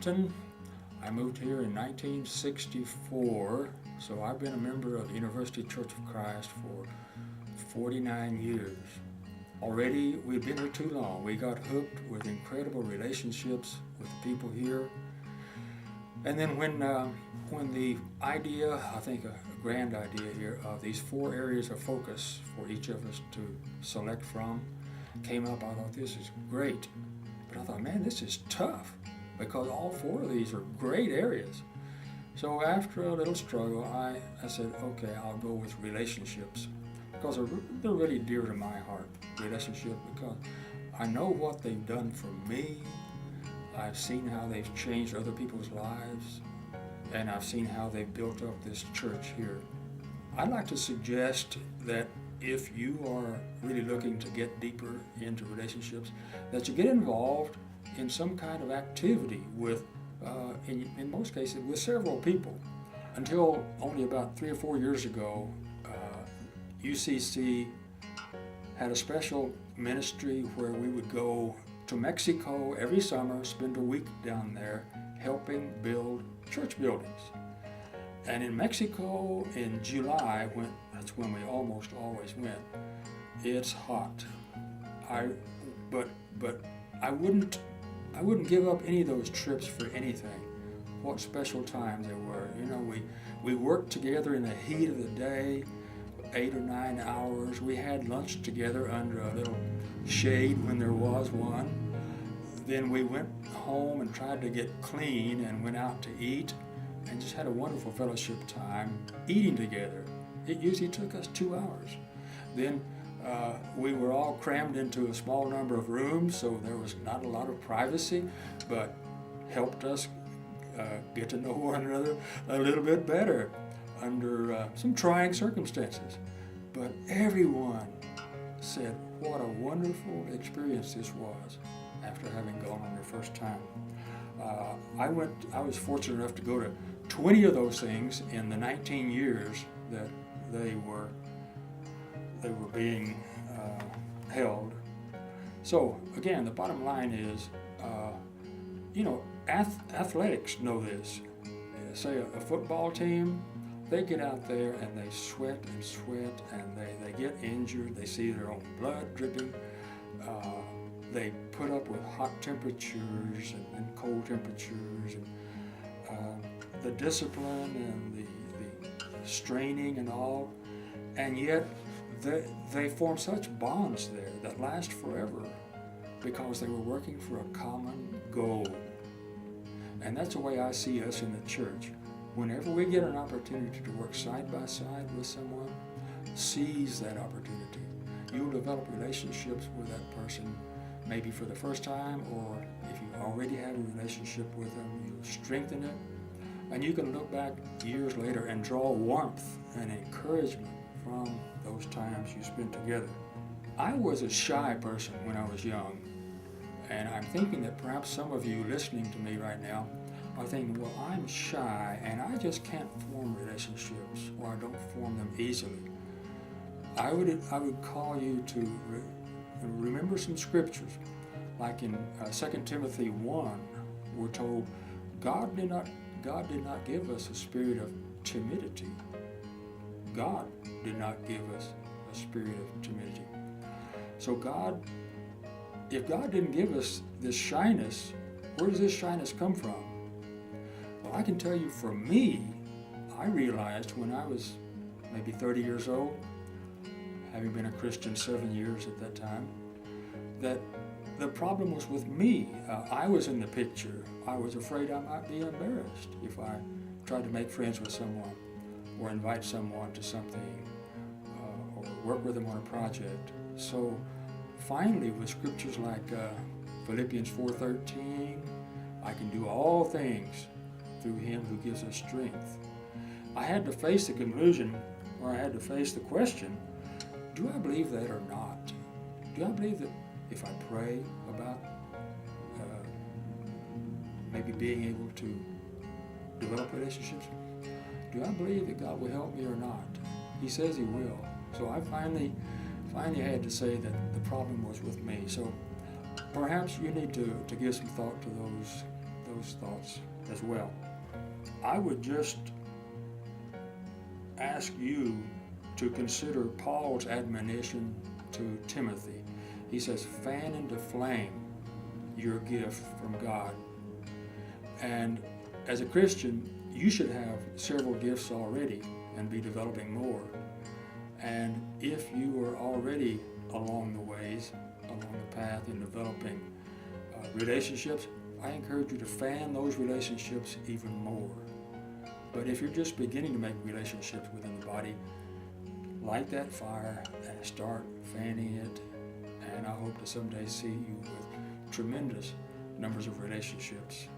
Hampton. I moved here in 1964, so I've been a member of the University Church of Christ for 49 years. Already, we've been here too long. We got hooked with incredible relationships with the people here. And then when the idea, I think a grand idea here, of these 4 areas of focus for each of us to select from came up, I thought this is great. But I thought, man, this is tough because all 4 of these are great areas. So after a little struggle, I said, okay, I'll go with relationships because they're really dear to my heart, relationships, because I know what they've done for me. I've seen how they've changed other people's lives, and I've seen how they've built up this church here. I'd like to suggest that if you are really looking to get deeper into relationships, that you get involved in some kind of activity with, in most cases, with several people. Until only about 3 or 4 years ago, UCC had a special ministry where we would go to Mexico every summer, spend a week down there helping build church buildings. And in Mexico in July, that's when we almost always went, it's hot. But I wouldn't give up any of those trips for anything. What special times they were. You know, we worked together in the heat of the day, 8 or 9 hours. We had lunch together under a little shade when there was one. Then we went home and tried to get clean and went out to eat and just had a wonderful fellowship time eating together. It usually took us 2 hours. Then we were all crammed into a small number of rooms, so there was not a lot of privacy, but helped us get to know one another a little bit better under some trying circumstances. But everyone said what a wonderful experience this was after having gone on their first time. I was fortunate enough to go to 20 of those things in the 19 years that they were being held. So again, the bottom line is, athletics know this. Say a football team, they get out there and they sweat and they get injured. They see their own blood dripping. They put up with hot temperatures and cold temperatures, and the discipline and the straining and all, and yet they form such bonds there that last forever because they were working for a common goal. And that's the way I see us in the church. Whenever we get an opportunity to work side by side with someone, seize that opportunity. You'll develop relationships with that person maybe for the first time, or if you already had a relationship with them, you'll strengthen it. And you can look back years later and draw warmth and encouragement from those times you spent together. I was a shy person when I was young, and I'm thinking that perhaps some of you listening to me right now are thinking, well, I'm shy and I just can't form relationships, or I don't form them easily. I would call you to remember some scriptures. Like in 2 Timothy 1, we're told God did not give us a spirit of timidity. God did not give us a spirit of timidity. So if God didn't give us this shyness, where does this shyness come from? Well, I can tell you, for me, I realized when I was maybe 30 years old, having been a Christian 7 years at that time, that the problem was with me. I was in the picture. I was afraid I might be embarrassed if I tried to make friends with someone or invite someone to something or work with them on a project. So finally, with scriptures like Philippians 4:13, I can do all things through him who gives us strength. I had to face the conclusion, or I had to face the question, do I believe that or not? Do I believe that if I pray about maybe being able to develop relationships, do I believe that God will help me or not? He says he will. So I finally had to say that the problem was with me. So perhaps you need to give some thought to those thoughts as well. I would just ask you to consider Paul's admonition to Timothy. He says, fan into flame your gift from God. And as a Christian, you should have several gifts already and be developing more. And if you are already along the path in developing relationships, I encourage you to fan those relationships even more. But if you're just beginning to make relationships within the body, light that fire and start fanning it. And I hope to someday see you with tremendous numbers of relationships.